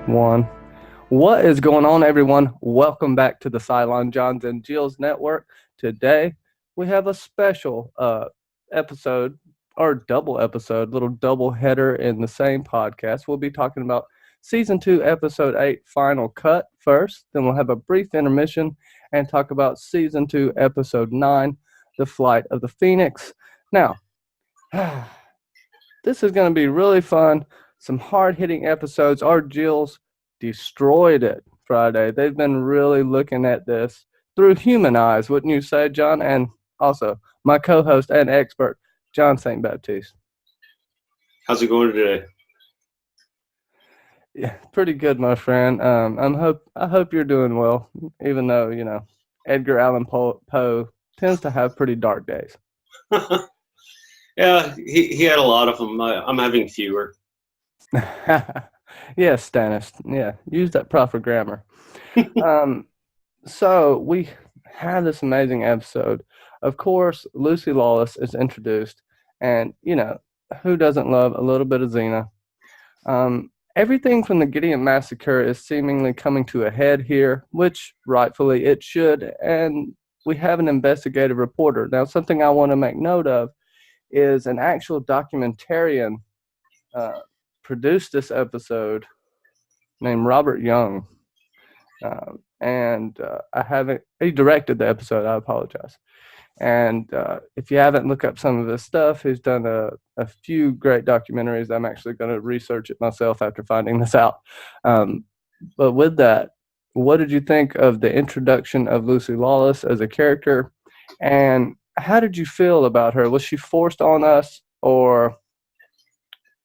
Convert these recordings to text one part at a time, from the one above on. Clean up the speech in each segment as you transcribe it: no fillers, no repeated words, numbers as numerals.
One. What is going on, everyone? Welcome back to the Cylon, Johns, and Jill's Network. Today, we have a special episode, or double episode, little double header in the same podcast. We'll be talking about Season 2, Episode 8, Final Cut first. Then we'll have a brief intermission and talk about Season 2, Episode 9, The Flight of the Phoenix. Now, this is going to be really fun. Some hard-hitting episodes. Our Jill's destroyed it Friday. They've been really looking at this through human eyes, wouldn't you say, John? And also, my co-host and expert, John St. Baptiste. How's it going today? Yeah, pretty good, my friend. I hope you're doing well, even though, Edgar Allan Poe tends to have pretty dark days. Yeah, he had a lot of them. I'm having fewer. Yes, Stannis. Yeah, use that proper grammar. So we had this amazing episode. Of course, Lucy Lawless is introduced, and who doesn't love a little bit of Xena? Everything from the Gideon massacre is seemingly coming to a head here, which rightfully it should, and we have an investigative reporter. Now, something I want to make note of is an actual documentarian produced this episode named Robert Young. He directed the episode, I apologize. And if you haven't looked up some of his stuff, he's done a few great documentaries. I'm actually going to research it myself after finding this out. But with that, what did you think of the introduction of Lucy Lawless as a character? And how did you feel about her? Was she forced on us, or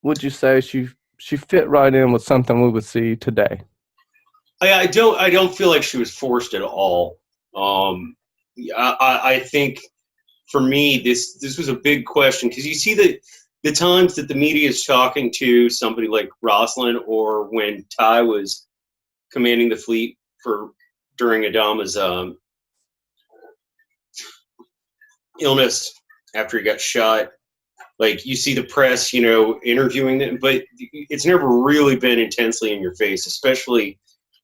would you say she fit right in with something we would see today? I don't feel like she was forced at all. I think for me this was a big question, because you see the times that the media is talking to somebody like Rosalind, or when Ty was commanding the fleet during Adama's illness after he got shot. Like, you see the press, interviewing them, but it's never really been intensely in your face, especially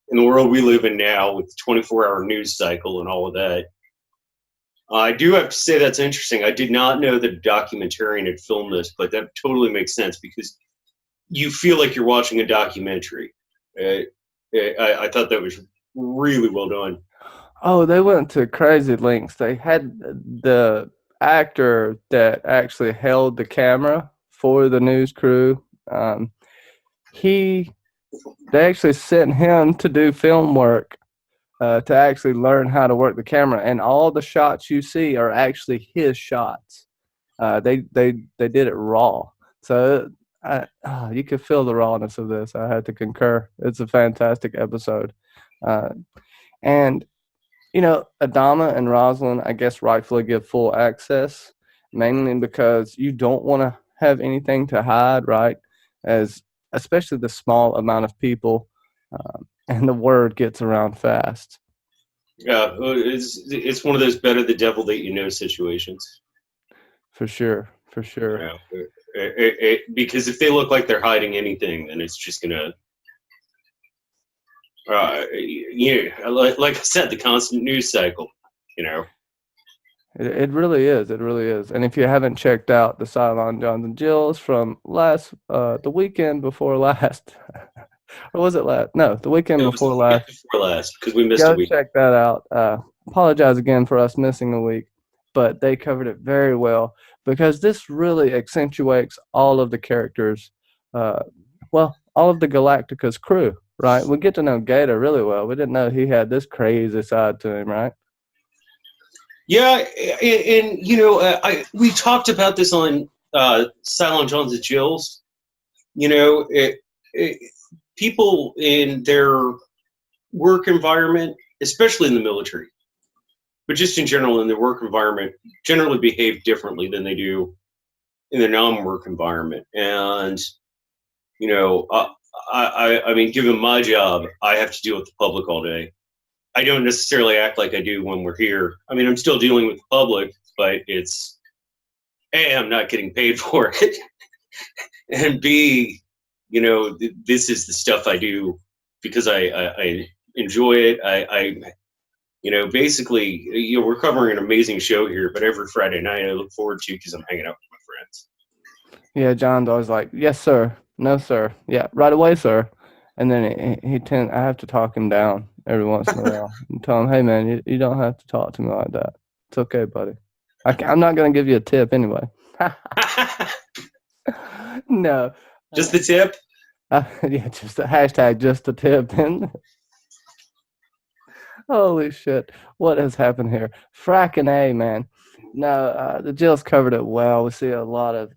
in the world we live in now with the 24-hour news cycle and all of that. I do have to say that's interesting. I did not know that a documentarian had filmed this, but that totally makes sense, because you feel like you're watching a documentary. I thought that was really well done. Oh, they went to crazy lengths. They had the actor that actually held the camera for the news crew. They actually sent him to do film work to actually learn how to work the camera, and all the shots you see are actually his shots. They did it raw, so you could feel the rawness of this. I had to concur. It's a fantastic episode, and Adama and Rosalind, I guess, rightfully give full access, mainly because you don't want to have anything to hide, right? Especially the small amount of people, and the word gets around fast. Yeah, it's one of those better the devil that you know situations. For sure. Because if they look like they're hiding anything, then it's just gonna, like I said, the constant news cycle. It really is. It really is. And if you haven't checked out the Cylon, Johns, and Jills from the weekend before last, or was it last? No, the weekend before last. Before last, because we missed a week. Go check that out. Apologize again for us missing a week, but they covered it very well, because this really accentuates all of the characters, all of the Galactica's crew, right? We get to know Gator really well. We didn't know he had this crazy side to him, right? Yeah, and we talked about this on Cylon, Johns, and Jills. People in their work environment, especially in the military, but just in general in their work environment, generally behave differently than they do in the non-work environment. And I mean, given my job, I have to deal with the public all day. I don't necessarily act like I do when we're here. I mean, I'm still dealing with the public, but it's A, I'm not getting paid for it, and B, this is the stuff I do because I enjoy it. Basically, we're covering an amazing show here, but every Friday night I look forward to because I'm hanging out with my friends. Yeah, John's always like, "Yes, sir. No, sir. Yeah, right away, sir." And then I have to talk him down every once in a while and tell him, "Hey, man, you don't have to talk to me like that. It's okay, buddy. I'm not gonna give you a tip anyway." No. Just the tip. Yeah, just a hashtag, just a tip. And holy shit, what has happened here? Fracking A, man. No, the Jill's covered it well. We see a lot of.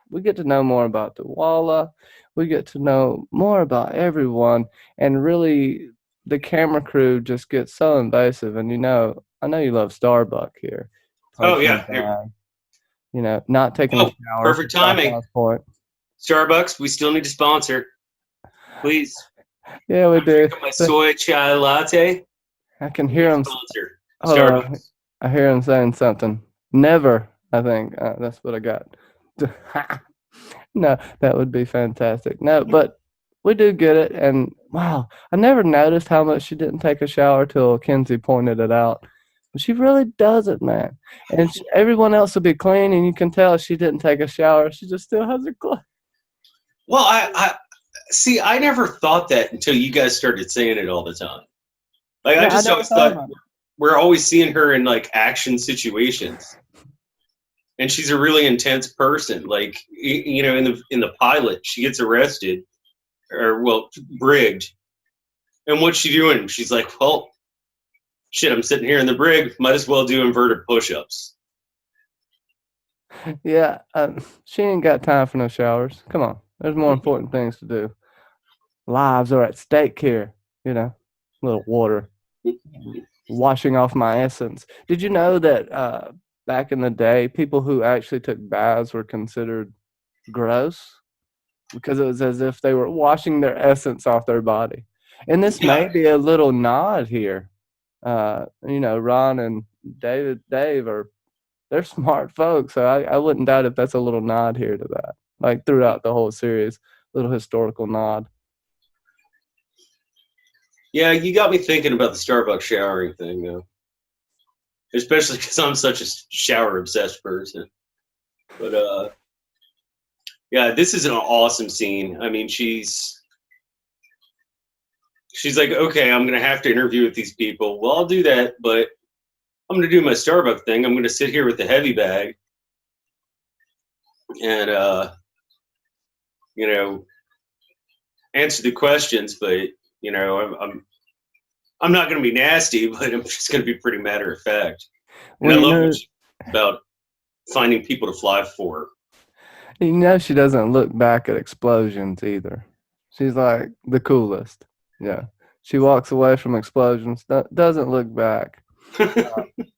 We get to know more about the Walla. We get to know more about everyone, and really, the camera crew just gets so invasive. And I know you love Starbuck here. Probably Oh comes yeah. by, not taking a Oh, shower. perfect timing. Point. Starbucks, we still need to sponsor. Please. Yeah, we I'm do. drinking my soy chai latte. I can We need hear a him. sponsor. Hold on. Starbucks. I hear him saying something. Never, I think. That's what I got. No, that would be fantastic. No, but we do get it. And wow, I never noticed how much she didn't take a shower till Kenzie pointed it out. But she really does it, man. And everyone else will be clean, and you can tell she didn't take a shower. She just still has her clothes. Well, I see. I never thought that until you guys started saying it all the time. Like I Yeah, I just never always thought thought about it. we're always seeing her in like action situations, and she's a really intense person. Like in the pilot, she gets arrested or brigged, and what's she doing? She's like, well, shit, I'm sitting here in the brig. Might as well do inverted push-ups. Yeah, she ain't got time for no showers. Come on, there's more important things to do. Lives are at stake here. A little water. Washing off my essence. Did you know that back in the day, people who actually took baths were considered gross because it was as if they were washing their essence off their body? And this Yeah. may be a little nod here. Ron and Dave they're smart folks, so I wouldn't doubt if that's a little nod here to that. Like throughout the whole series, little historical nod. Yeah, you got me thinking about the Starbucks showering thing, though. Especially because I'm such a shower obsessed person. But yeah, this is an awesome scene. I mean, she's like, okay, I'm gonna have to interview with these people. Well, I'll do that, but I'm gonna do my Starbucks thing. I'm gonna sit here with the heavy bag and you know, answer the questions. But I'm not gonna be nasty, but I'm just gonna be pretty matter of fact. And I Well, love about finding people to fly for. she doesn't look back at explosions either. She's like the coolest. Yeah. She walks away from explosions, doesn't look back.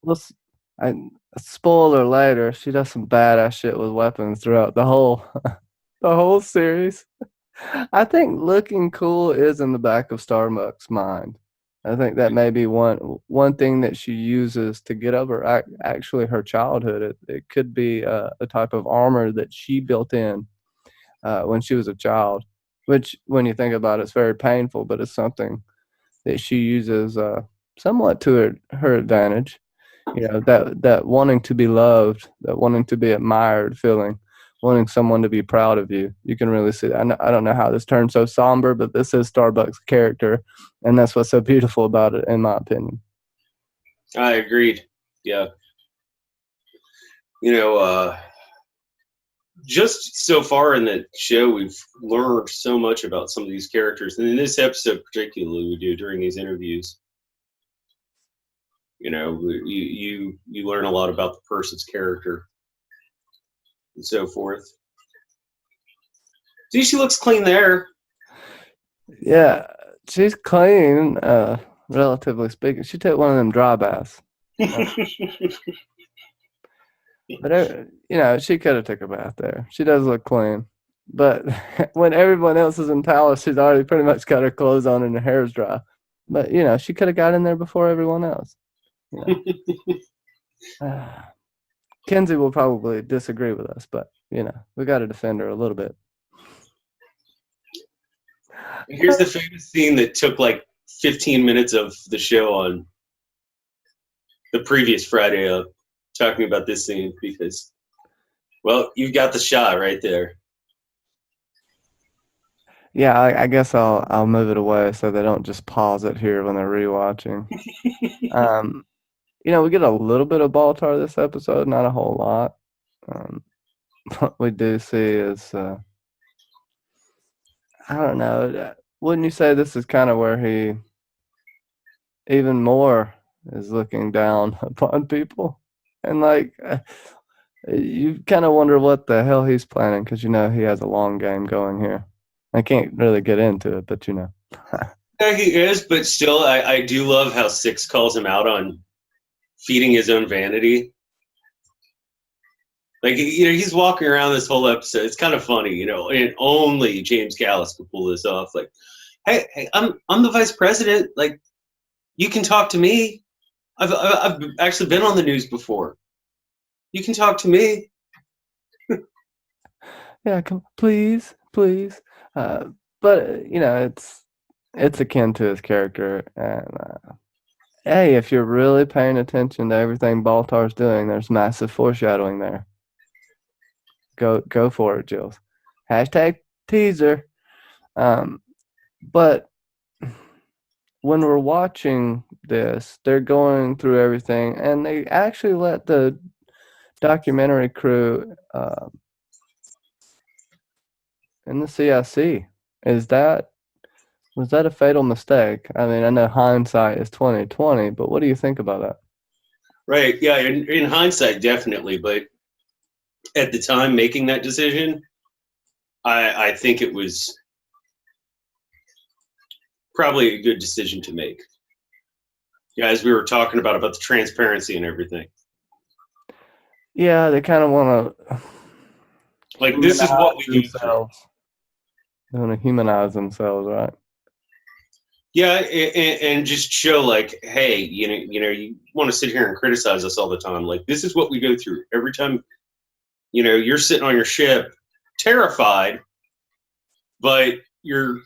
Let's, I, spoiler later, she does some badass shit with weapons throughout the whole the whole series. I think looking cool is in the back of Starbuck's mind. I think that may be one thing that she uses to get over actually her childhood. It could be a type of armor that she built in when she was a child, which when you think about it, it's very painful, but it's something that she uses somewhat to her advantage. That wanting to be loved, that wanting to be admired feeling, wanting someone to be proud of you. You can really see that. I don't know how this turned so somber, but this is Starbuck's character, and that's what's so beautiful about it, in my opinion. I agreed. Yeah. You know, just so far in the show, we've learned so much about some of these characters, and in this episode particularly, we do during these interviews. You learn a lot about the person's character and so forth. See, she looks clean there. Yeah, she's clean, relatively speaking. She took one of them dry baths. But she could have took a bath there. She does look clean. But when everyone else is in towels, she's already pretty much got her clothes on and her hair's dry. But she could have got in there before everyone else. Kenzie will probably disagree with us, but we got to defend her a little bit. Here's the famous scene that took like 15 minutes of the show on the previous Friday up, talking about this scene because, well, you've got the shot right there. Yeah, I guess I'll move it away so they don't just pause it here when they're rewatching. Um, we get a little bit of Baltar this episode, not a whole lot. Um, what we do see is, I don't know, wouldn't you say this is kind of where he even more is looking down upon people? And like, you kind of wonder what the hell he's planning because he has a long game going here. I can't really get into it, but Yeah, he is, but still, I do love how Six calls him out on feeding his own vanity. Like, he's walking around this whole episode. It's kind of funny, and only James Callis could pull this off. Like, hey, I'm the vice president. Like, you can talk to me. I've actually been on the news before. You can talk to me. yeah, come, please, please. But it's akin to his character, and hey, if you're really paying attention to everything Baltar's doing, there's massive foreshadowing there. Go for it, Jules. Hashtag teaser. But when we're watching this, they're going through everything, and they actually let the documentary crew in the CIC. Was that a fatal mistake? I mean, I know hindsight is 2020, but what do you think about that? Right. Yeah. In hindsight, definitely. But at the time making that decision, I think it was probably a good decision to make. Yeah, as we were talking about the transparency and everything. Yeah, they kind of want to Like, this is what we go through. They want to humanize themselves, right? Yeah, and just show like, hey, you want to sit here and criticize us all the time. Like, this is what we go through every time. You're sitting on your ship, terrified, but you're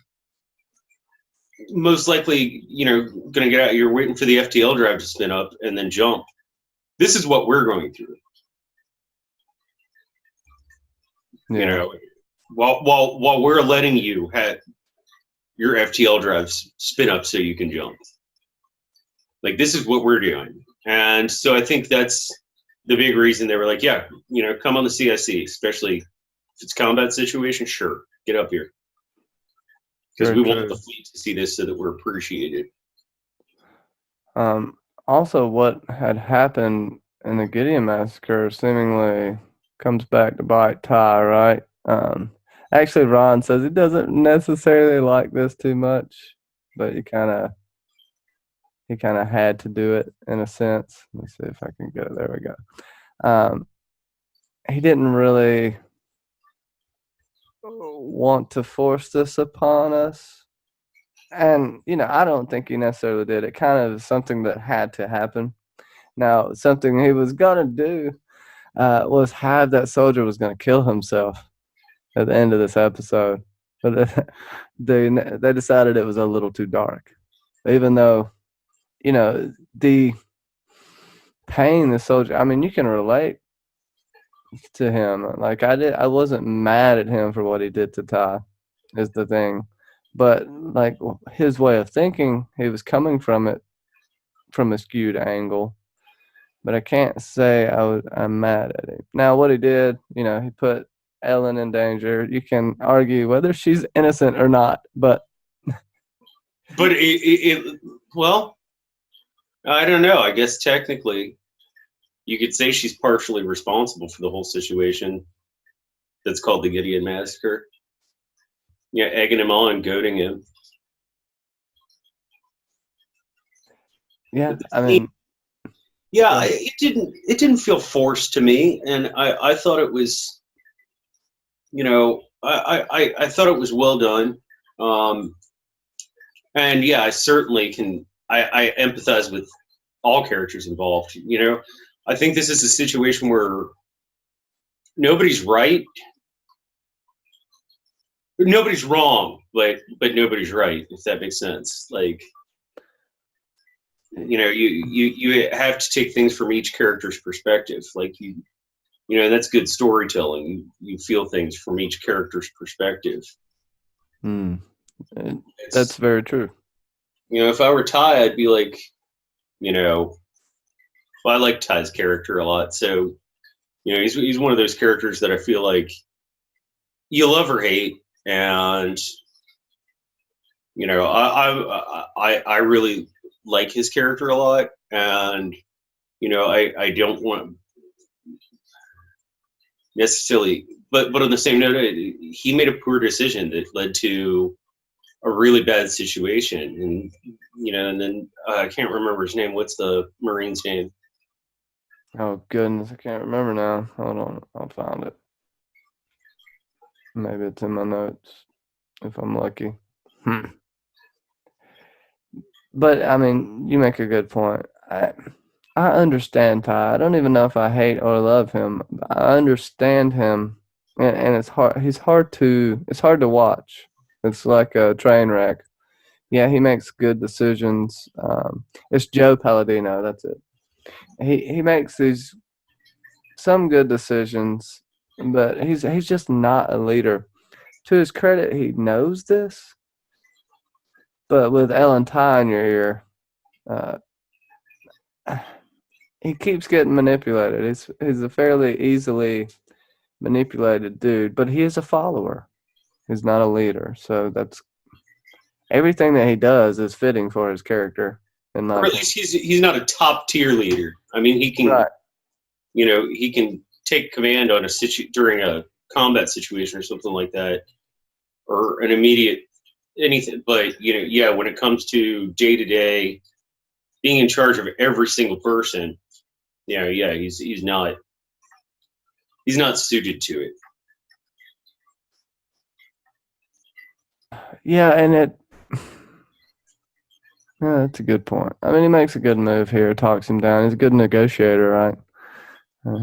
most likely, going to get out. You're waiting for the FTL drive to spin up and then jump. This is what we're going through. Yeah. While we're letting you have your FTL drives spin up so you can jump. Like, this is what we're doing. And so I think that's the big reason they were like, yeah, come on the CIC, especially if it's combat situation, sure, get up here. Because we want the fleet to see this so that we're appreciated. Also, what had happened in the Gideon massacre seemingly comes back to bite Ty, right? Actually, Ron says he doesn't necessarily like this too much, but he kind of had to do it in a sense. Let me see if I can get it. There we go. He didn't really want to force this upon us. And, I don't think he necessarily did. It kind of is something that had to happen. Now, something he was going to do was have that soldier was going to kill himself at the end of this episode. But they decided it was a little too dark. Even though, the pain the soldier, I mean, you can relate to him. Like I wasn't mad at him for what he did to Ty, is the thing. But like his way of thinking, he was coming from it from a skewed angle. But I can't say I'm mad at him. Now what he did, he put Ellen in danger. You can argue whether she's innocent or not, but Well, I don't know. I guess technically you could say she's partially responsible for the whole situation that's called the Gideon Massacre. Yeah, egging him on, goading him. Yeah, I mean, yeah, it didn't feel forced to me, and I thought it was, I thought it was well done, and yeah, I certainly can. I empathize with all characters involved. I think this is a situation where nobody's right, nobody's wrong, but nobody's right, if that makes sense. Like, you have to take things from each character's perspective. Like that's good storytelling. You feel things from each character's perspective. Mm. That's It's very true. if I were Ty, I'd be like, well, I like Ty's character a lot. So he's one of those characters that I feel like you love or hate, and I really like his character a lot, and I don't want necessarily, but on the same note, he made a poor decision that led to a really bad situation, and then I can't remember his name. What's the Marine's name? Oh goodness, I can't remember now. Hold on, I'll find it. Maybe it's in my notes if I'm lucky. But I mean, you make a good point. I understand Ty. I don't even know if I hate or love him. I understand him, and it's hard. It's hard to watch. It's like a train wreck. Yeah, he makes good decisions. It's Joe Palladino. That's it. He makes these some good decisions, but he's just not a leader. To his credit, he knows this, but with Ellen Ty in your ear, uh, he keeps getting manipulated. He's a fairly easily manipulated dude, but he is a follower. He's not a leader, so that's everything that he does is fitting for his character. In my Or at opinion. least he's not a top tier leader. I mean, he can Right. he can take command on during a combat situation or something like that, or an immediate anything. But yeah, when it comes to day to day being in charge of every single person, yeah, he's not suited to it. Yeah, and yeah, that's a good point. I mean, he makes a good move here, talks him down. He's a good negotiator, right?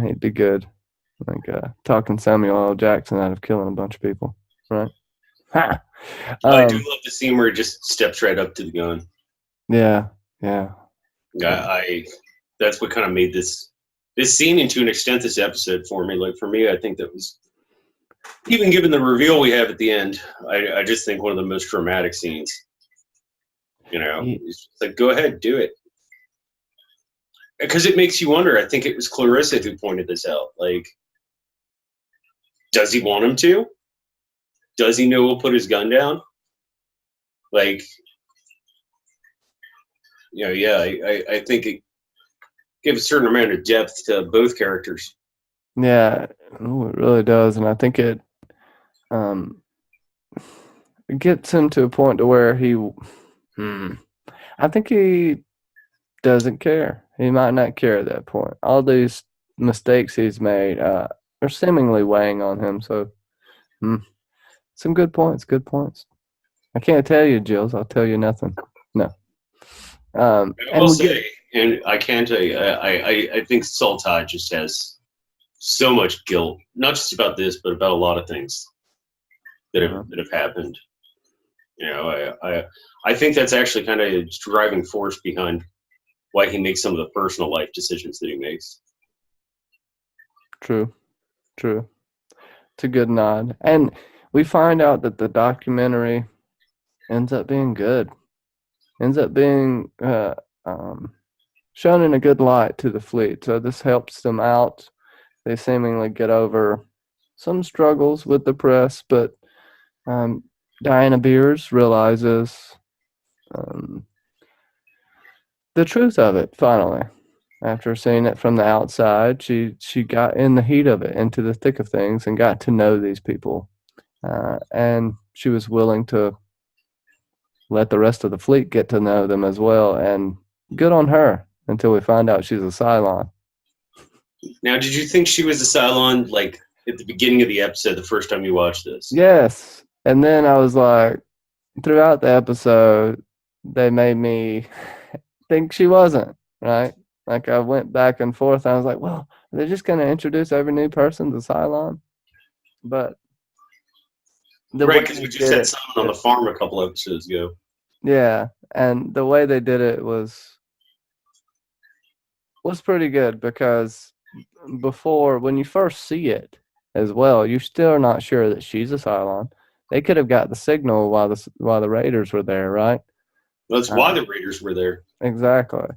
He'd be good. Like talking Samuel L. Jackson out of killing a bunch of people, right? Ha! I do love the scene where he just steps right up to the gun. Yeah, yeah. I that's what kind of made this scene into an extent this episode for me. Like for me, I think that was, even given the reveal we have at the end, I just think one of the most dramatic scenes. It's like, go ahead, do it, because it makes you wonder. I think it was Clarissa who pointed this out. Like, does he want him to? Does he know he'll put his gun down? Like, yeah, I think it gives a certain amount of depth to both characters. Yeah, ooh, it really does, and I think um, it gets him to a point to where I think he doesn't care. He might not care at that point. All these mistakes he's made are seemingly weighing on him. So, some good points. Good points. I can't tell you, Jills. I'll tell you nothing. No. I And will we say, get and I can tell you, I think Sultai just has so much guilt, not just about this, but about a lot of things that have happened. I think that's actually kind of a driving force behind why he makes some of the personal life decisions that he makes. true. It's a good nod. And we find out that the documentary ends up being good. Ends up being shown in a good light to the fleet. So this helps them out. They seemingly get over some struggles with the press, but Diana Beers realizes the truth of it finally. After seeing it from the outside, she got in the heat of it, into the thick of things, and got to know these people. And she was willing to let the rest of the fleet get to know them as well. And good on her until we find out she's a Cylon. Now, did you think she was a Cylon, like, at the beginning of the episode, the first time you watched this? Yes. And then I was like, throughout the episode, they made me think she wasn't, right? Like I went back and forth. And I was like, well, they're just going to introduce every new person to Cylon. But the Right, way because they we just did had it, someone on the farm a couple episodes ago. yeah, and the way they did it was pretty good because before, when you first see it as well, you're still not sure that she's a Cylon. They could have got the signal while the Raiders were there, right? That's why Uh, the Raiders were there. exactly.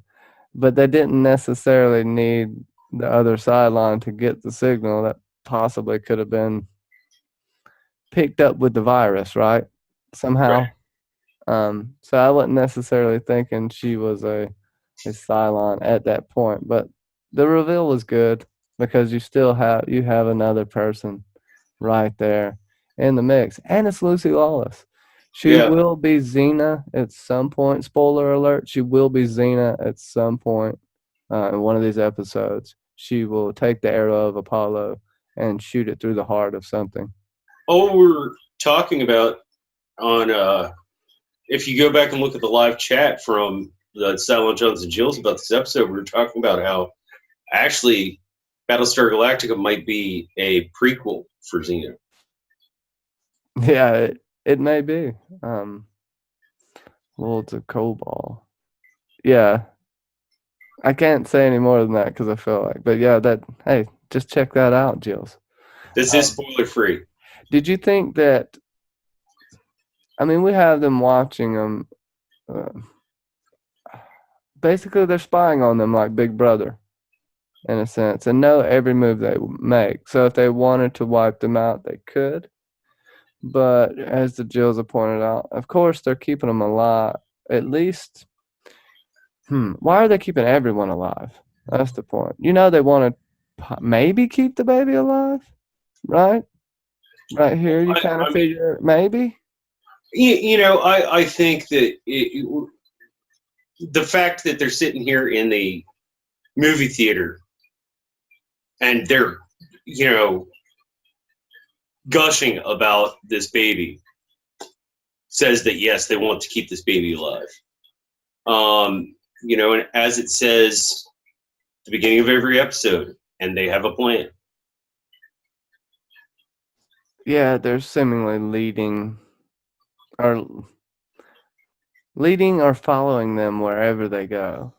But they didn't necessarily need the other sideline to get the signal that possibly could have been picked up with the virus, right? Right. Somehow. So I wasn't necessarily thinking she was a Cylon at that point, but the reveal was good because you have another person right there in the mix, and it's Lucy Lawless. She Yeah. will be Xena at some point. Spoiler alert: she will be Xena at some point in one of these episodes. She will take the arrow of Apollo and shoot it through the heart of something. All we're talking about on if you go back and look at the live chat from the Cylon Johns and Jills about this episode, we were talking about how actually Battlestar Galactica might be a prequel for Xena. Yeah, it may be. Lords of Cobalt. Yeah, I can't say any more than that because I feel like, but yeah, that hey, just check that out, Jills. This is Um, spoiler free. did you think that? I mean, we have them watching them. Uh, basically, they're spying on them like Big Brother in a sense, and know every move they make. So if they wanted to wipe them out, they could. But as the Jills have pointed out, of course, they're keeping them alive. At least, why are they keeping everyone alive? That's the point. You know, they want to maybe keep the baby alive, right? Right here, you kind of I mean, figure maybe. I think that the fact that they're sitting here in the movie theater and they're, you know, gushing about this baby says that yes, they want to keep this baby alive. And as it says at the beginning of every episode, and they have a plan. Yeah, they're seemingly or leading or following them wherever they go.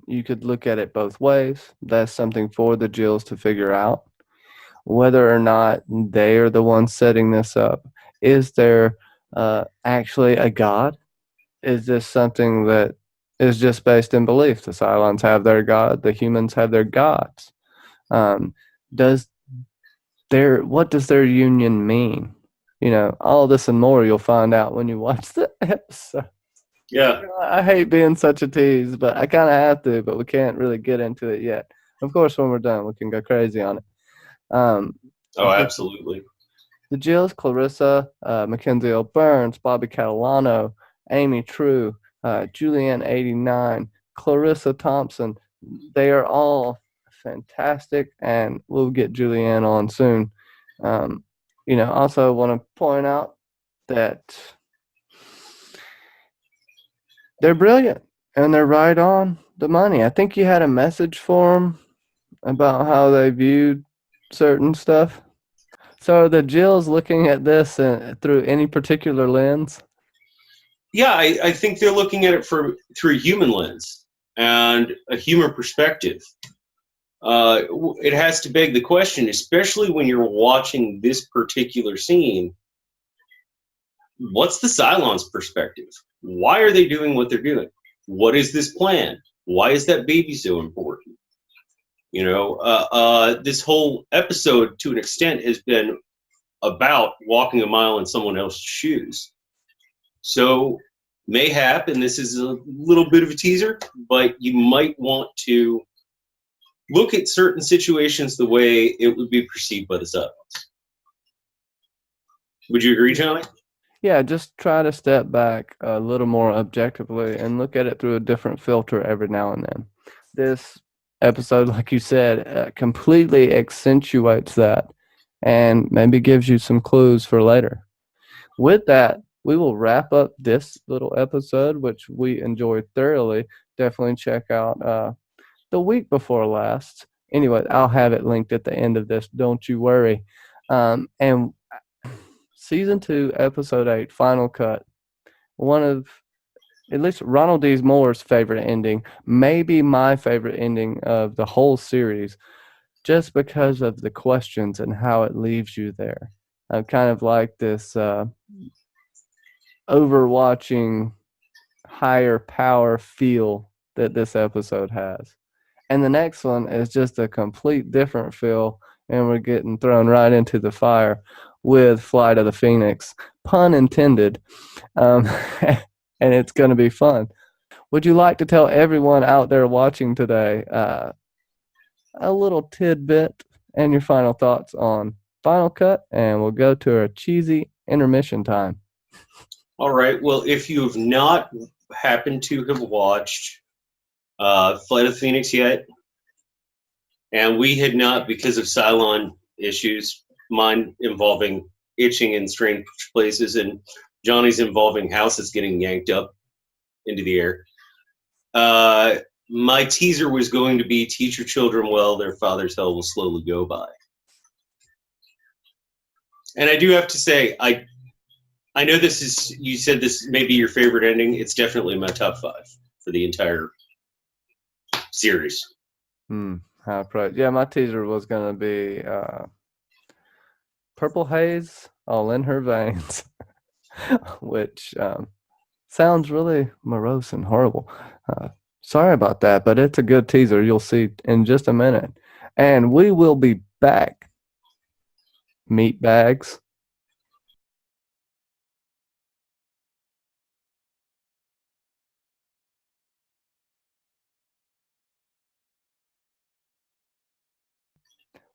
You could look at it both ways. That's something for the Jills to figure out whether or not they are the ones setting this up. Is there actually a God? Is this something that is just based in belief? The Cylons have their God, the humans have their gods. Um, does what does their union mean? You know, all this and more you'll find out when you watch the episode. Yeah. I hate being such a tease, but I kind of have to. But we can't really get into it yet. Of course, when we're done, we can go crazy on it. Um, Oh, of course, absolutely. the Jills, Clarissa, Mackenzie L. Burns, Bobby Catalano, Amy True, Julianne 89, Clarissa Thompson. They are all fantastic, and we'll get Julianne on soon. Um, also want to point out that they're brilliant and they're right on the money. I think you had a message for them about how they viewed certain stuff. So are the Jills looking at this through any particular lens? Yeah, I think they're looking at it through a human lens and a human perspective. It has to beg the question, especially when you're watching this particular scene. What's the Cylon's perspective? Why are they doing what they're doing? What is this plan? Why is that baby so important? This whole episode, to an extent, has been about walking a mile in someone else's shoes. So, mayhap, and this is a little bit of a teaser, but you might want to look at certain situations the way it would be perceived by the Cylons. Would you agree, Johnny? Yeah, just try to step back a little more objectively and look at it through a different filter every now and then. This episode, like you said, completely accentuates that and maybe gives you some clues for later. With that, we will wrap up this little episode, which we enjoyed thoroughly. Definitely check out the week before last. Anyway, I'll have it linked at the end of this. Don't you worry. And Season 2, Episode 8, Final Cut. One of, at least Ronald D. Moore's favorite ending, maybe my favorite ending of the whole series, just because of the questions and how it leaves you there. I kind of like this overwatching, higher power feel that this episode has. And the next one is just a complete different feel, and we're getting thrown right into the fire with Flight of the Phoenix, pun intended, um, and it's going to be fun. Would you like to tell everyone out there watching today a little tidbit and your final thoughts on Final Cut, and we'll go to a cheesy intermission time. All right. Well, if you have not happened to have watched Flight of the Phoenix yet, and we had not because of Cylon issues, mine involving itching in strange places, and Johnny's involving houses getting yanked up into the air. My teaser was going to be teach your children well, their father's hell will slowly go by. And I do have to say, I know this is, you said this may be your favorite ending. It's definitely my top 5 for the entire series. Yeah, my teaser was going to be Purple Haze all in her veins, which sounds really morose and horrible. Sorry about that, but it's a good teaser. You'll see in just a minute. And we will be back. Meat bags.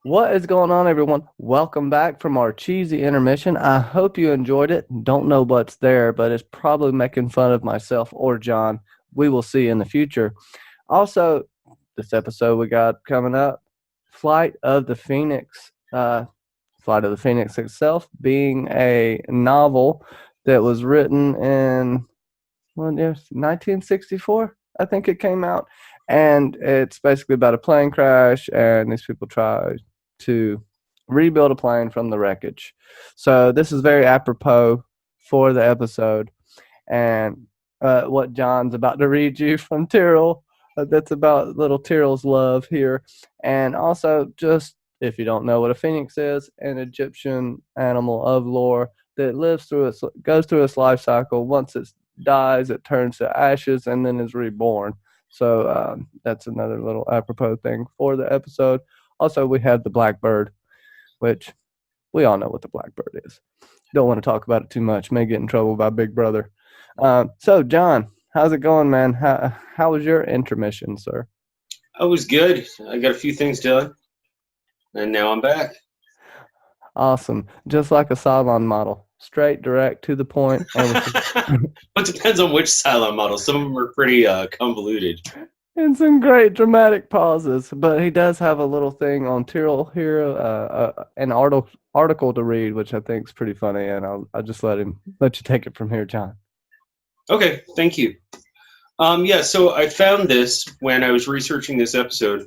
What is going on, everyone? Welcome back from our cheesy intermission. I hope you enjoyed it. Don't know what's there, but it's probably making fun of myself or John. We will see in the future. Also, this episode we got coming up, Flight of the Phoenix. Flight of the Phoenix itself being a novel that was written in 1964, I think it came out. And it's basically about a plane crash, and these people try to rebuild a plane from the wreckage. So this is very apropos for the episode. And what John's about to read you from Tyrrell, that's about little Tyrrell's love here. And also, just if you don't know what a phoenix is, an Egyptian animal of lore that goes through its life cycle. Once it dies, it turns to ashes and then is reborn. So that's another little apropos thing for the episode. Also, we have the blackbird, which we all know what the blackbird is. Don't want to talk about it too much. May get in trouble by Big Brother. So, John, how's it going, man? How was your intermission, sir? I was good. I got a few things done, and now I'm back. Awesome. Just like a Cylon model. Straight, direct, to the point. It depends on which Cylon model. Some of them are pretty convoluted. And some great dramatic pauses. But he does have a little thing on Tyrrell here, an article to read, which I think is pretty funny. And I'll just let you take it from here, John. Okay, thank you. So I found this when I was researching this episode.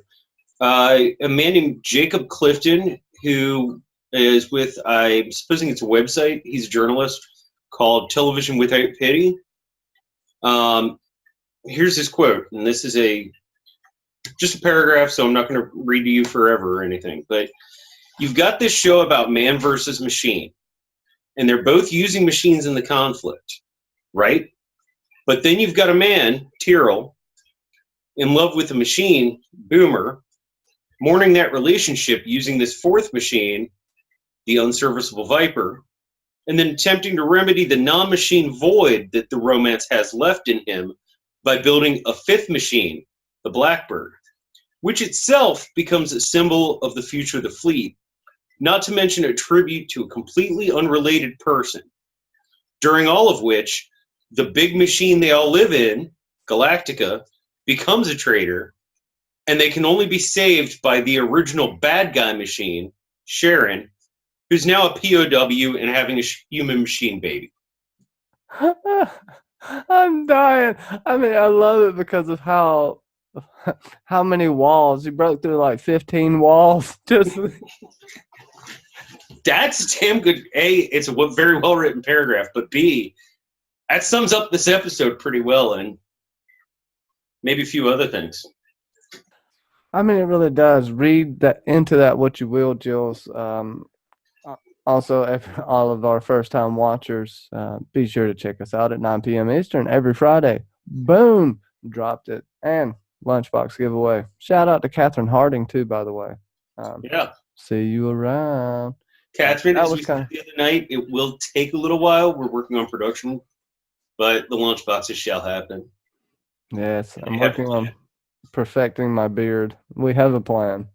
A man named Jacob Clifton, who is with, I'm supposing it's a website. He's a journalist called Television Without Pity. Here's his quote, and this is just a paragraph, so I'm not going to read to you forever or anything. But you've got this show about man versus machine, and they're both using machines in the conflict, right? But then you've got a man, Tyrrell, in love with a machine, Boomer, mourning that relationship using this fourth machine, the unserviceable Viper, and then attempting to remedy the non-machine void that the romance has left in him by building a fifth machine, the Blackbird, which itself becomes a symbol of the future of the fleet, not to mention a tribute to a completely unrelated person, during all of which the big machine they all live in, Galactica, becomes a traitor, and they can only be saved by the original bad guy machine, Sharon, who's now a POW and having a human machine baby. I'm dying. I mean, I love it because of how many walls. He broke through like 15 walls. Just That's a damn good. A, it's a very well written paragraph, but B, that sums up this episode pretty well, and maybe a few other things. I mean, it really does. Read that into that what you will, Jules. Also, if all of our first time watchers, be sure to check us out at 9 p.m. Eastern every Friday. Boom! Dropped it. And lunchbox giveaway. Shout out to Catherine Harding, too, by the way. Yeah. See you around. Catherine, That as was we said kind of, the other night, it will take a little while. We're working on production, but the lunchboxes shall happen. yes, And I'm they have a working plan. on perfecting my beard. We have a plan.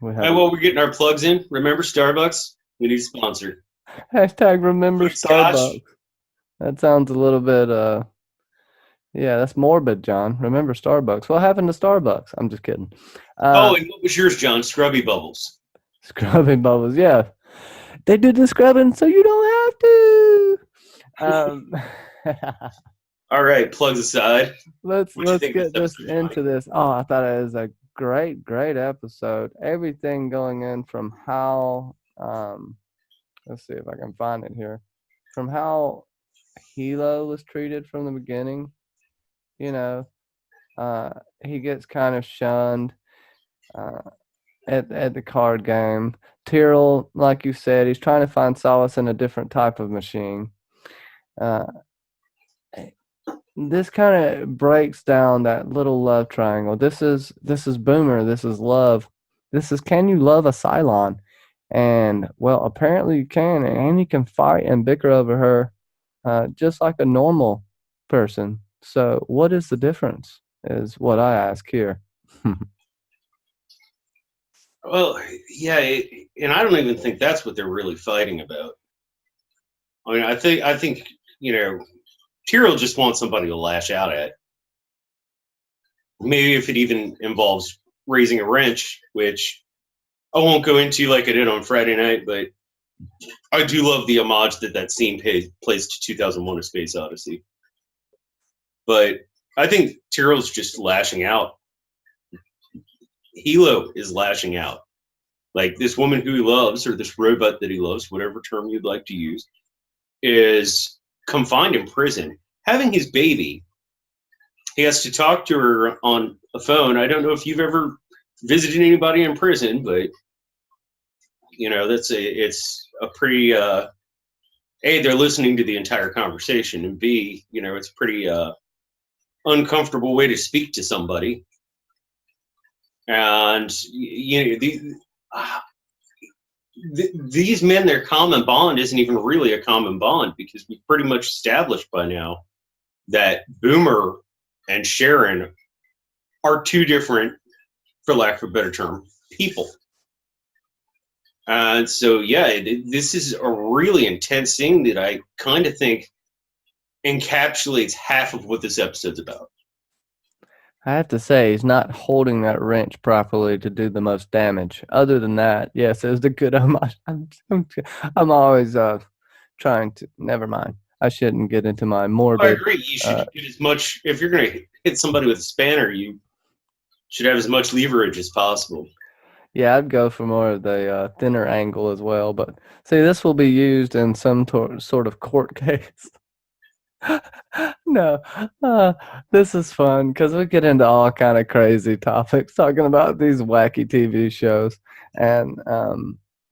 We have And while we're getting our plugs in, remember Starbucks? We need a sponsor. hashtag remember Quick Scotch. Starbucks. That sounds a little bit, yeah, that's morbid, John. Remember Starbucks. What happened to Starbucks? I'm just kidding. Oh, and what was yours, John? Scrubby Bubbles. Scrubbing bubbles, yeah. They did the scrubbing so you don't have to. All right, plugs aside. let's What do you let's think of this get this episode, Johnny? into this. Oh, I thought it was a great episode. Everything going in from how let's see if I can find it here. From how Hilo was treated from the beginning, you know, he gets kind of shunned uh, at the card game. Tyrrell, like you said, he's trying to find solace in a different type of machine. Uh, this kind of breaks down that little love triangle. This is Boomer. This is love. This is can you love a Cylon? And well, apparently you can, and you can fight and bicker over her, just like a normal person. So what is the difference? Is what I ask here. Well, yeah, and I don't even think that's what they're really fighting about. I mean, I think Tyrell just wants somebody to lash out at. Maybe if it even involves raising a wrench, which I won't go into like I did on Friday night, but I do love the homage that scene plays to 2001: A Space Odyssey. But I think Tyrell's just lashing out. Hilo is lashing out. Like this woman who he loves, or this robot that he loves, whatever term you'd like to use, is confined in prison, having his baby. He has to talk to her on a phone. I don't know if you've ever visited anybody in prison, but it's a pretty A, they're listening to the entire conversation, and B, it's a pretty uncomfortable way to speak to somebody. And these men, their common bond isn't even really a common bond because we've pretty much established by now that Boomer and Sharon are two different, for lack of a better term, people. And so, yeah, this is a really intense thing that I kind of think encapsulates half of what this episode's about. I have to say, he's not holding that wrench properly to do the most damage. Other than that, yes, it was a good homage. I'm always trying to. Never mind. I shouldn't get into my I morbid. agree. You should get as much. If you're going to hit somebody with a spanner, you should have as much leverage as possible. Yeah, I'd go for more of the thinner angle as well. But see, this will be used in some sort of court case. No, this is fun because we get into all kind of crazy topics talking about these wacky TV shows, and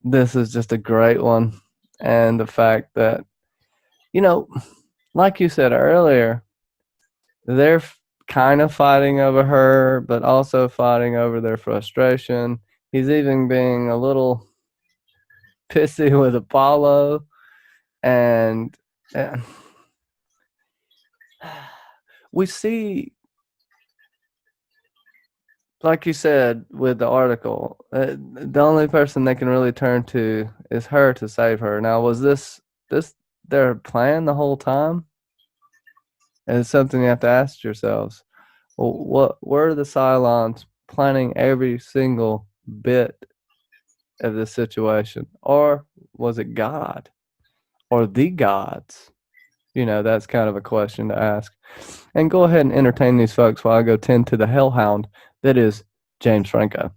this is just a great one. And the fact that you know, like you said earlier, they're kind of fighting over her, but also fighting over their frustration. He's even being a little pissy with Apollo, and uh, we see like you said with the article, the only person they can really turn to is her to save her. Now, was this their plan the whole time? And it's something you have to ask yourselves. Well, what were the Cylons planning every single bit of this situation, or was it God or the gods? That's kind of a question to ask. And go ahead and entertain these folks while I go tend to the hellhound that is James Franco.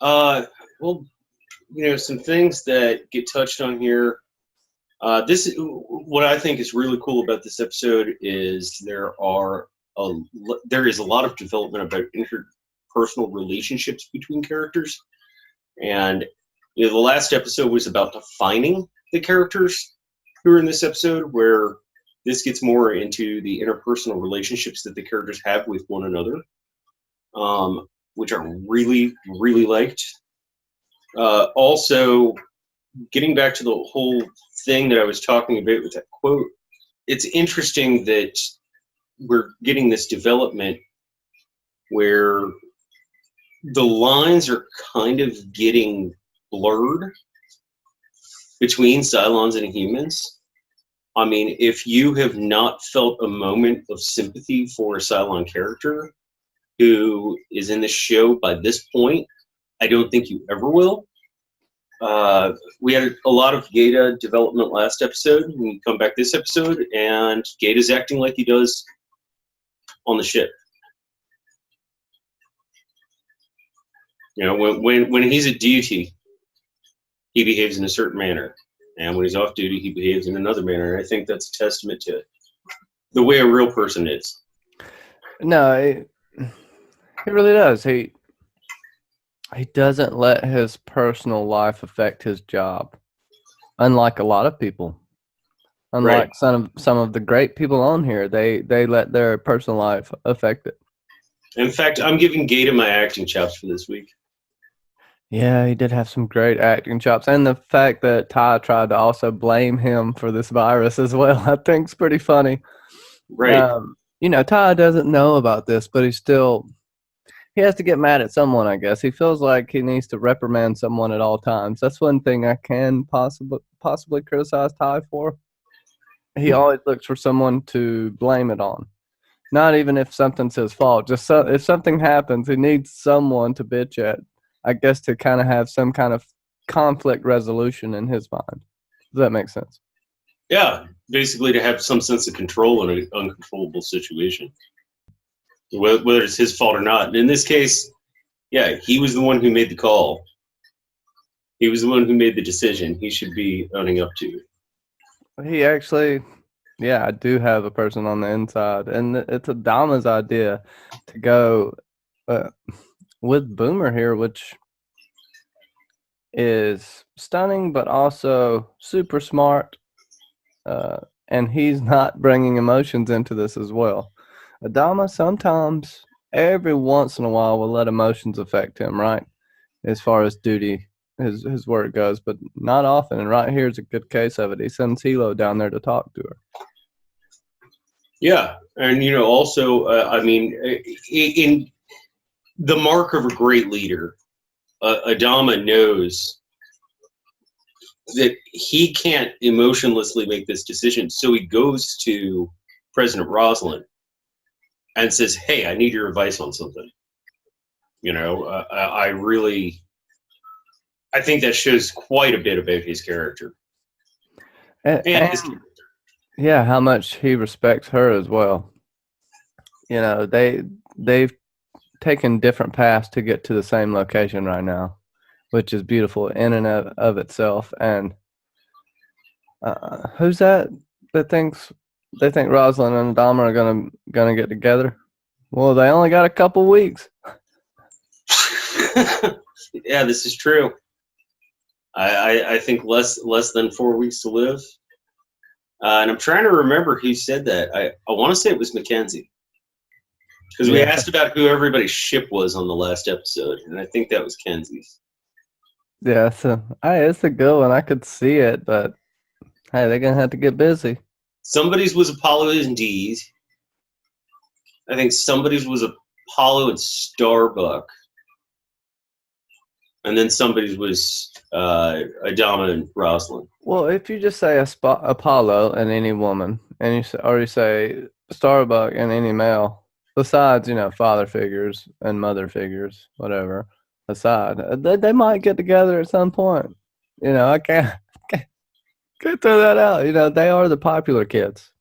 Well, some things that get touched on here. What I think is really cool about this episode is there is a lot of development about interpersonal relationships between characters, and the last episode was about defining the characters who are in this episode, where this gets more into the interpersonal relationships that the characters have with one another, which I really, really liked. Also, getting back to the whole thing that I was talking about with that quote, it's interesting that we're getting this development where the lines are kind of getting blurred between Cylons and humans. I mean, if you have not felt a moment of sympathy for a Cylon character who is in the show by this point, I don't think you ever will. We had a lot of Gata development last episode. We come back this episode, and Gata's acting like he does on the ship. When he's at duty, he behaves in a certain manner, and when he's off duty, he behaves in another manner. And I think that's a testament to the way a real person is. No, he really does. He doesn't let his personal life affect his job, unlike a lot of people. Unlike some of the great people on here, they let their personal life affect it. In fact, I'm giving Gata my acting chops for this week. Yeah, he did have some great acting chops, and the fact that Ty tried to also blame him for this virus as well, I think is pretty funny. Right. Ty doesn't know about this, but he has to get mad at someone, I guess. He feels like he needs to reprimand someone at all times. That's one thing I can possibly criticize Ty for. He always looks for someone to blame it on. Not even if something's his fault. Just if something happens, he needs someone to bitch at. I guess to kind of have some kind of conflict resolution in his mind. Does that make sense? Yeah, basically to have some sense of control in an uncontrollable situation, whether it's his fault or not. And in this case, yeah, he was the one who made the call. He was the one who made the decision. He should be owning up to it. He actually, yeah, I do have a person on the inside, and it's Adama's idea to go with Boomer here, which is stunning, but also super smart. And he's not bringing emotions into this as well. Adama sometimes, every once in a while, will let emotions affect him, right? As far as duty, his work goes, but not often. And right here is a good case of it. He sends Hilo down there to talk to her. Yeah, and also, in the mark of a great leader, Adama knows that he can't emotionlessly make this decision, so he goes to President Roslin and says, "Hey, I need your advice on something." I think that shows quite a bit about his character And his character. Yeah, how much he respects her as well. They've taken different paths to get to the same location right now, which is beautiful in and of itself. And who's that thinks they think Rosalind and Dahmer are gonna get together? Well, they only got a couple weeks. Yeah, this is true. I think less than 4 weeks to live. And I'm trying to remember who said that. I want to say it was Mackenzie. Because we asked about who everybody's ship was on the last episode, and I think that was Kenzie's. Yeah, so it's a good one. I could see it, but hey, they're gonna have to get busy. Somebody's was Apollo and D's. I think somebody's was Apollo and Starbuck. And then somebody's was Adama and Roslyn. Well, if you just say Apollo and any woman, and you say Starbuck and any male, besides father figures and mother figures, whatever, aside, they might get together at some point. I can't throw that out. They are the popular kids.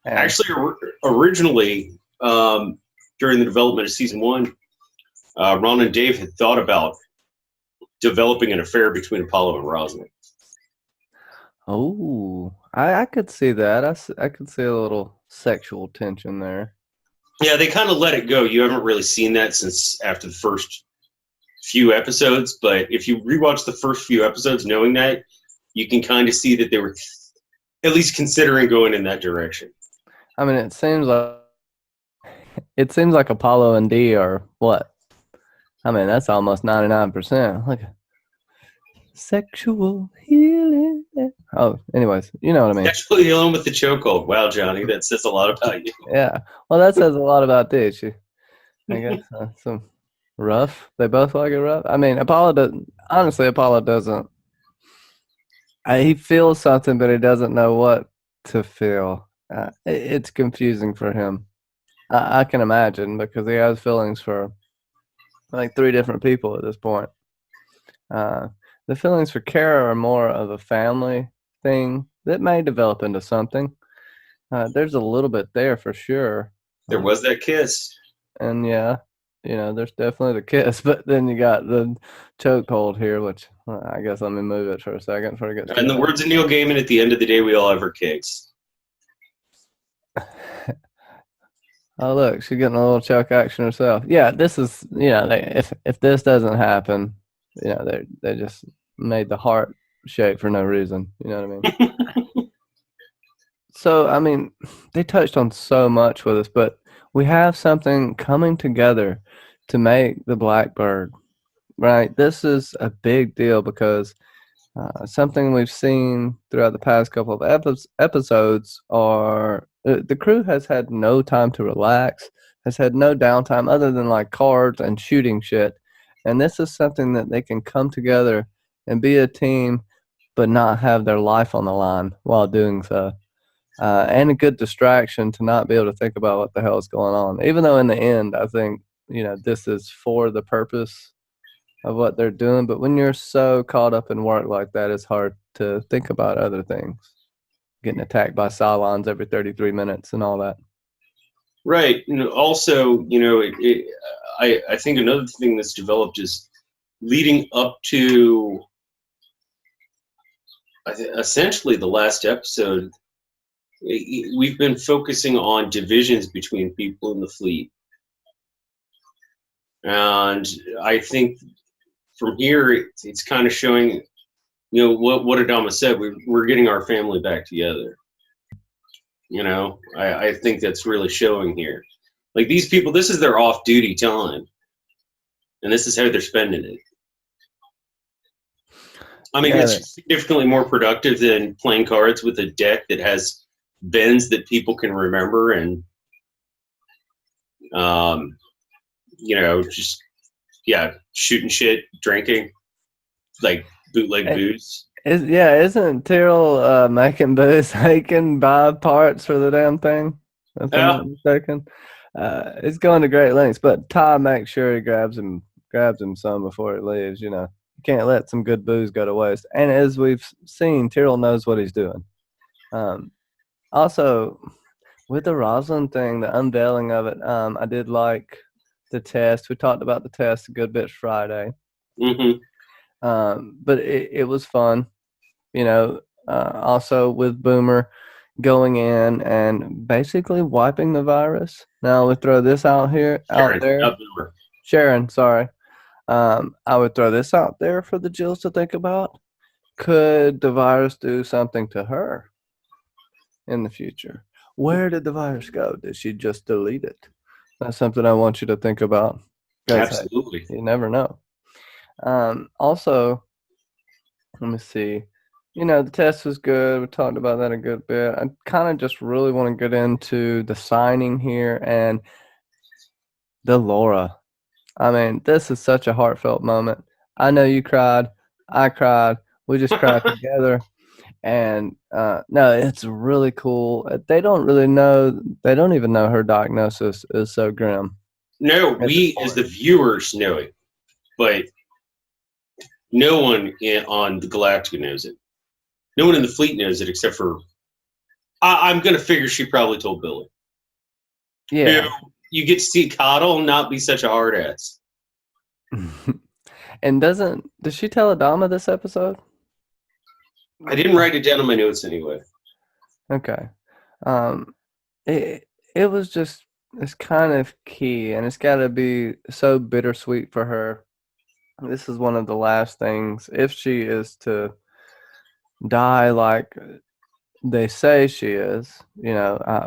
And actually, originally, during the development of season 1, Ron and Dave had thought about developing an affair between Apollo and Rosalind. Oh, I could see that. I could see a little sexual tension there. Yeah, they kind of let it go. You haven't really seen that since after the first few episodes, but if you rewatch the first few episodes knowing that, you can kind of see that they were at least considering going in that direction. I mean, it seems like Apollo and D are what? I mean, that's almost 99%. Like sexual healing. Oh, anyways, you know what I mean. Actually, dealing with the chokehold. Wow, Johnny, that says a lot about you. Yeah. Well, that says a lot about D. I guess some rough. They both like it rough. I mean, Apollo doesn't. Honestly, Apollo doesn't. He feels something, but he doesn't know what to feel. It's confusing for him. I can imagine because he has feelings for like 3 different people at this point. The feelings for Kara are more of a family thing that may develop into something. There's a little bit there for sure. There was that kiss. And yeah, there's definitely the kiss, but then you got the chokehold here, which I guess let me move it for a second before it gets. In the words of Neil Gaiman, at the end of the day, we all have our kicks. Oh look, she's getting a little choke action herself. Yeah, this is if this doesn't happen, they just made the heart shake for no reason. You know what I mean? So I mean, they touched on so much with us, but we have something coming together to make the Blackbird. Right, this is a big deal because something we've seen throughout the past couple of episodes are the crew has had no time to relax, has had no downtime other than like cards and shooting shit. And this is something that they can come together and be a team, but not have their life on the line while doing so. And a good distraction to not be able to think about what the hell is going on. Even though in the end, I think, this is for the purpose of what they're doing, but when you're so caught up in work like that, it's hard to think about other things. Getting attacked by Cylons every 33 minutes and all that. Right. Also, I think another thing that's developed is leading up to essentially the last episode. We've been focusing on divisions between people in the fleet, and I think from here it's kind of showing, what Adama said. We're getting our family back together. I think that's really showing here. Like these people, this is their off-duty time, and this is how they're spending it. I mean, it's significantly more productive than playing cards with a deck that has bends that people can remember and, just, shooting shit, drinking, like bootleg booze. Isn't Tyrrell making booze? He can buy parts for the damn thing, if I'm not mistaken. It's going to great lengths, but Ty makes sure he grabs him some before he leaves. You can't let some good booze go to waste. And as we've seen, Tyrrell knows what he's doing. Also, with the Rosalind thing, the unveiling of it, I did like the test. We talked about the test a good bit Friday. Mm-hmm. But it was fun. Also with Boomer going in and basically wiping the virus. Now we throw this out there. Sharon, sorry. I would throw this out there for the Jills to think about. Could the virus do something to her in the future? Where did the virus go? Did she just delete it? That's something I want you to think about. Absolutely. You never know. Also, let me see. The test was good. We talked about that a good bit. I kind of just really want to get into the signing here and the Laura. I mean, this is such a heartfelt moment. I know you cried. I cried. We just cried together. And no, it's really cool. They don't really know. They don't even know her diagnosis is so grim. No, we as the viewers know it, but no one on the Galactica knows it. No one in the fleet knows it except for. I'm gonna figure she probably told Billy. Yeah. You get to see Coddle not be such a hard ass. And does she tell Adama this episode? I didn't write it down in my notes anyway. Okay. Um, it was just it's kind of key, and it's got to be so bittersweet for her. This is one of the last things, if she is to die like they say she is.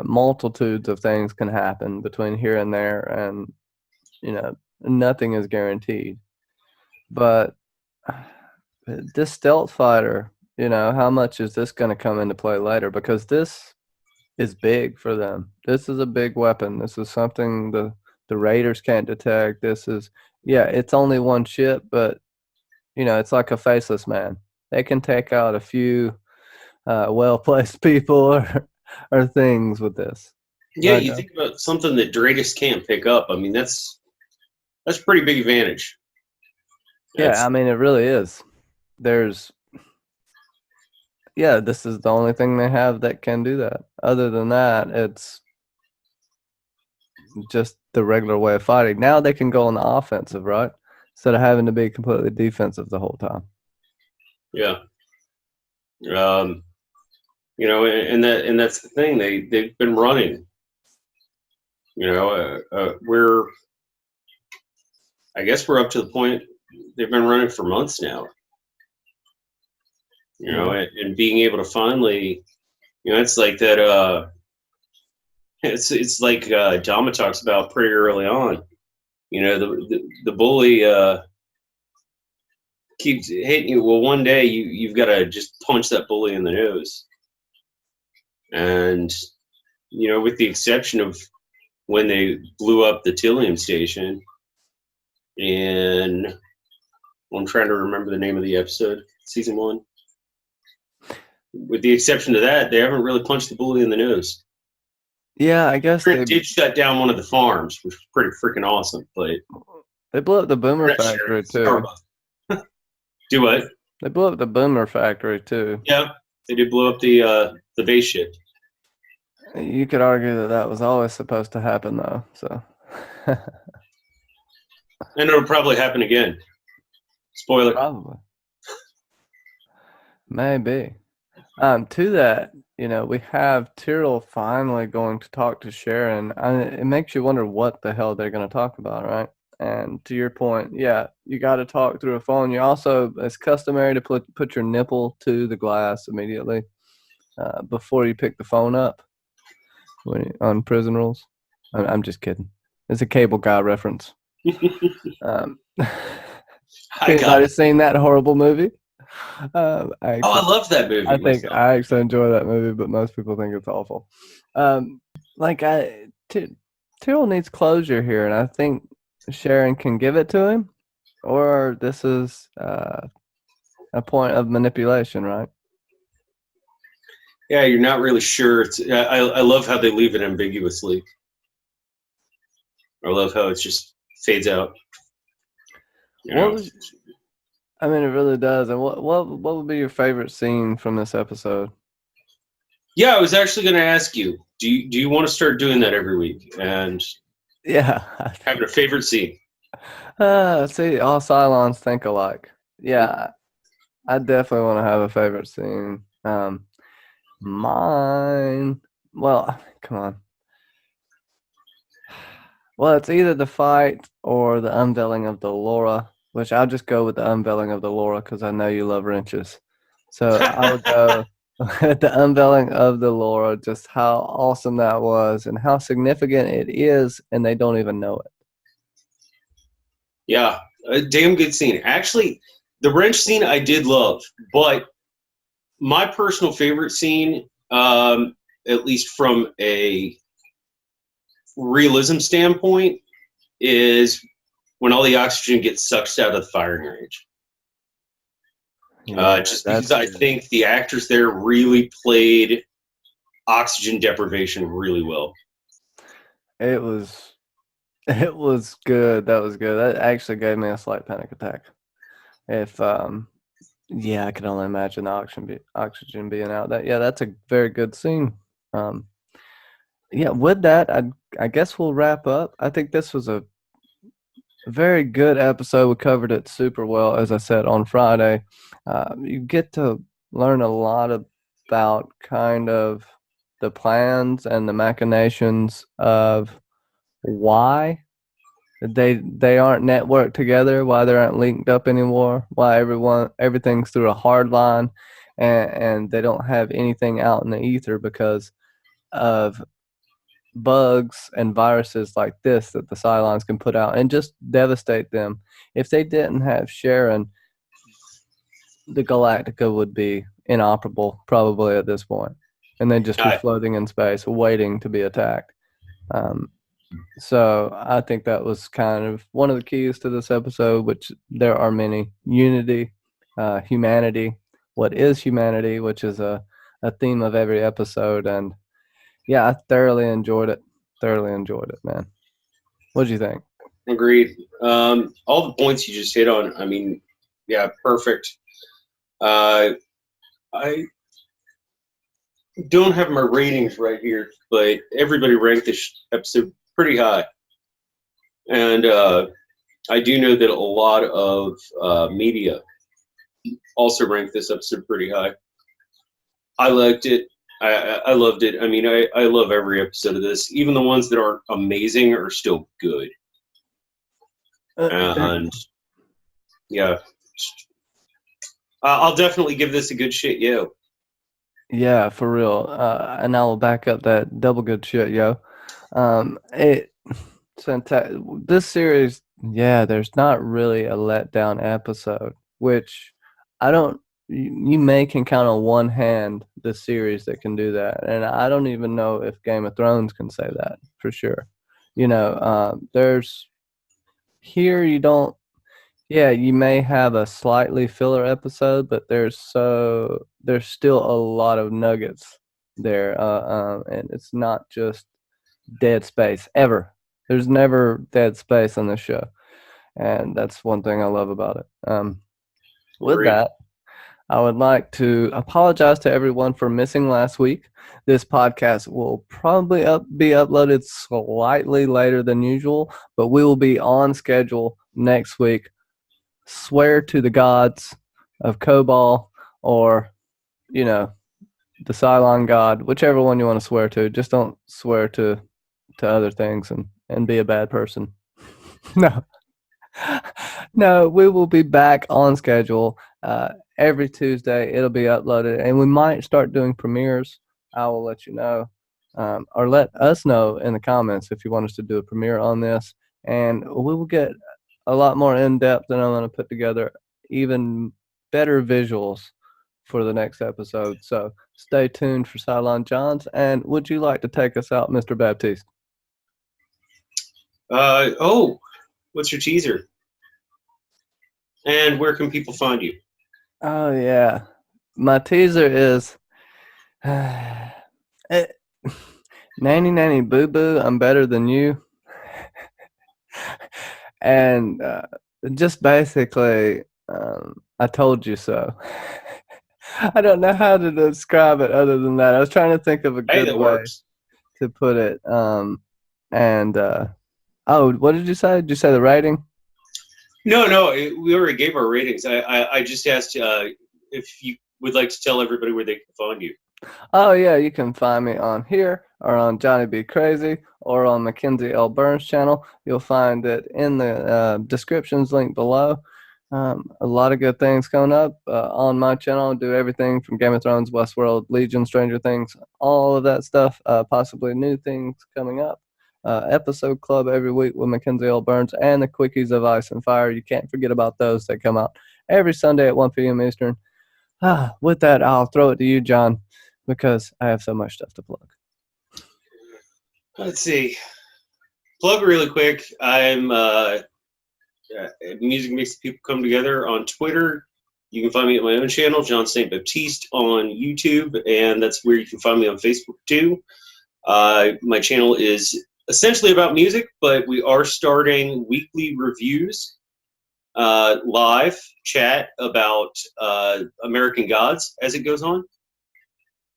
Multitudes of things can happen between here and there, and nothing is guaranteed. But this stealth fighter, how much is this going to come into play later? Because this is big for them. This is a big weapon. This is something the Raiders can't detect. It's only one ship, but it's like a faceless man. They can take out a few well-placed people or things with this. Yeah, you think about something that Dratus can't pick up. I mean, that's a pretty big advantage. Yeah, I mean, it really is. This is the only thing they have that can do that. Other than that, it's just the regular way of fighting. Now they can go on the offensive, right? Instead of having to be completely defensive the whole time. Yeah. And that's the thing. They've been running. I guess we're up to the point they've been running for months now. And being able to finally, it's like that. It's like Dama talks about pretty early on. The bully keeps hitting you. Well, one day you've got to just punch that bully in the nose. And with the exception of when they blew up the Cylon station, and I'm trying to remember the name of the episode, season 1. With the exception of that, they haven't really punched the bully in the nose. Yeah, I guess they did shut down one of the farms, which was pretty freaking awesome. But they blew up the boomer factory too. Do what? They blew up the boomer factory too. Yeah, they did blow up the base ship. You could argue that was always supposed to happen, though. So, and it'll probably happen again. Spoiler. Probably. Maybe. To that, we have Tyrell finally going to talk to Sharon. It makes you wonder what the hell they're going to talk about, right? And to your point, yeah, you got to talk through a phone. You also, it's customary to put your nipple to the glass immediately before you pick the phone up on Prison Rules. I'm just kidding. It's a Cable Guy reference. Anybody seen that horrible movie? I love that movie. I actually enjoy that movie, but most people think it's awful. Tyrell needs closure here, and I think Sharon can give it to him, or this is a point of manipulation, right? Yeah, you're not really sure. I love how they leave it ambiguously. I love how it just fades out. It really does. And what would be your favorite scene from this episode? Yeah, I was actually going to ask you. Do you want to start doing that every week? And having a favorite scene. See, all Cylons think alike. Yeah, I definitely want to have a favorite scene. Mine. Well, come on. Well, it's either the fight or the unveiling of the Laura, which I'll just go with the unveiling of the Laura because I know you love wrenches. So I would go at the unveiling of the Laura, just how awesome that was and how significant it is, and they don't even know it. Yeah, a damn good scene. Actually, the wrench scene I did love, but my personal favorite scene, at least from a realism standpoint, is when all the oxygen gets sucked out of the firing range. Just because I think the actors there really played oxygen deprivation really well. It was good. That was good. That actually gave me a slight panic attack. If I can only imagine the oxygen being out. That's a very good scene. With that, I guess we'll wrap up. I think this was a Very good episode. We covered it super well, as I said on Friday. You get to learn a lot about kind of the plans and the machinations of why they aren't networked together, why they aren't linked up anymore, why everything's through a hard line, and they don't have anything out in the ether because of bugs and viruses like this that the Cylons can put out and just devastate them. If they didn't have Sharon, the Galactica would be inoperable probably at this point, and they'd just be I floating in space waiting to be attacked. Um, so I think that was kind of one of the keys to this episode, which there are many. Unity, humanity, what is humanity, which is a theme of every episode. And yeah, I thoroughly enjoyed it. Thoroughly enjoyed it, man. What do you think? agreed. All the points you just hit on. I mean, yeah, perfect. I don't have my ratings right here, but everybody ranked this episode pretty high, and I do know that a lot of media also ranked this episode pretty high. I liked it. I loved it. I mean, I love every episode of this. Even the ones that aren't amazing are still good. And yeah, I'll definitely give this a good shit, yo. Yeah, for real. And I will back up that double good shit, yo. It this series, yeah, there's not really a letdown episode, which I don't. You may can count on one hand the series that can do that, and I don't even know if Game of Thrones can say that for sure. There's here you don't. Yeah, you may have a slightly filler episode, but there's still a lot of nuggets there, and it's not just dead space ever. There's never dead space on this show, and that's one thing I love about it. With Agreed. that, I would like to apologize to everyone for missing last week. This podcast will probably be uploaded slightly later than usual, but we will be on schedule next week. Swear to the gods of Cobol or, you know, the Cylon god, whichever one you want to swear to. Just don't swear to other things and be a bad person. No. No, we will be back on schedule every Tuesday. It'll be uploaded, and we might start doing premieres. I will let you know, or let us know in the comments if you want us to do a premiere on this, and we will get a lot more in depth, and I'm going to put together even better visuals for the next episode. So stay tuned for Cylon Johns. And would you like to take us out, Mr. Baptiste? Oh, what's your teaser? And where can people find you? Oh yeah, my teaser is nanny nanny boo boo. I'm better than you, and just basically, I told you so. I don't know how to describe it other than that. I was trying to think of a Hey, good that way works. to put it. And oh, what did you say? Did you say the rating? No, we already gave our ratings. I just asked if you would like to tell everybody where they can find you. Oh yeah, you can find me on here or on Johnny B Crazy or on Mackenzie L Burns channel. You'll find it in the descriptions link below. A lot of good things coming up on my channel. I do everything from Game of Thrones, Westworld, Legion, Stranger Things, all of that stuff. Possibly new things coming up. Episode Club every week with Mackenzie L Burns and the Quickies of Ice and Fire. You can't forget about those. They come out every Sunday at 1 p.m. Eastern. With that, I'll throw it to you, John, because I have so much stuff to plug. Let's see. Plug really quick. I'm Music Makes People Come Together on Twitter. You can find me at my own channel, John St. Baptiste, on YouTube, and that's where you can find me on Facebook too. My channel is essentially about music, but we are starting weekly reviews, live chat about American Gods as it goes on.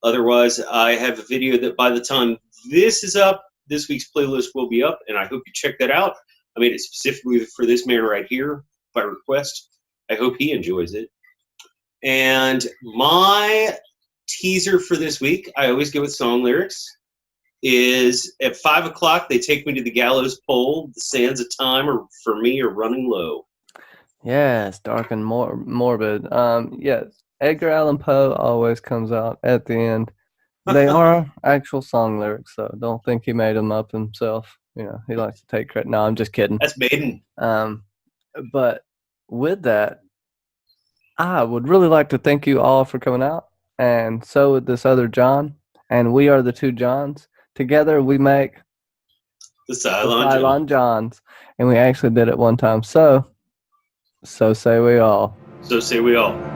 Otherwise, I have a video that by the time this is up, this week's playlist will be up, and I hope you check that out. I made it specifically for this man right here by request. I hope he enjoys it. And my teaser for this week, I always go with song lyrics, is at 5 o'clock, they take me to the gallows pole. The sands of time are, for me, are running low. Yes, dark and morbid. Yes, Edgar Allan Poe always comes out at the end. They are actual song lyrics, so don't think he made them up himself. He likes to take credit. No, I'm just kidding. That's Maiden. But with that, I would really like to thank you all for coming out, and so would this other John, and we are the two Johns. Together we make The the Cylon Johns, and we actually did it one time. So say we all. So say we all.